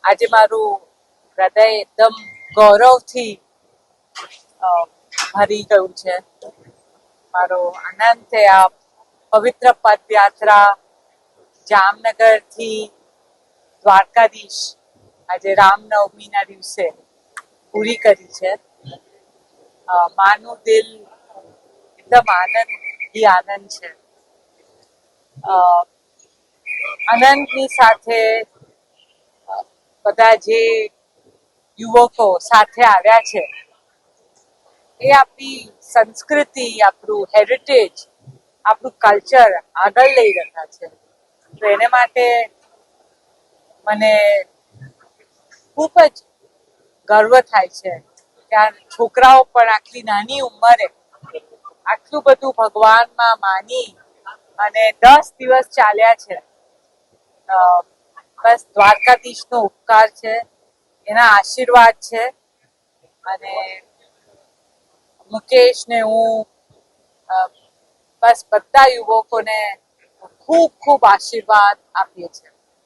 આજે મારું હૃદય એકદમ ગૌરવથી ભરી ગયું છે. મારો આનંદ છે આ પવિત્ર પદયાત્રા જામનગરથી દ્વારકાધીશ આજે રામનવમીના દિવસે પૂરી કરી છે. માનું દિલ એકદમ આનંદ છે. આનંદની સાથે બધા જે યુવકો સાથે આવ્યા છે એ આપણી સંસ્કૃતિ, આપણું હેરિટેજ, આપણું કલ્ચર આગળ લઈ રહ્યા છે. તો એને માટે મને ખૂબ જ ગર્વ થાય છે કે આ છોકરાઓ પણ આટલી નાની ઉંમરે આટલું બધું ભગવાનમાં માની અને 10 દિવસ ચાલ્યા છે. બસ દ્વારકાધીશનો ઉપકાર છે, એના આશીર્વાદ છે. અને મુકેશ ને હું બસ બધા યુવકોને ખૂબ ખૂબ આશીર્વાદ આપીએ છીએ.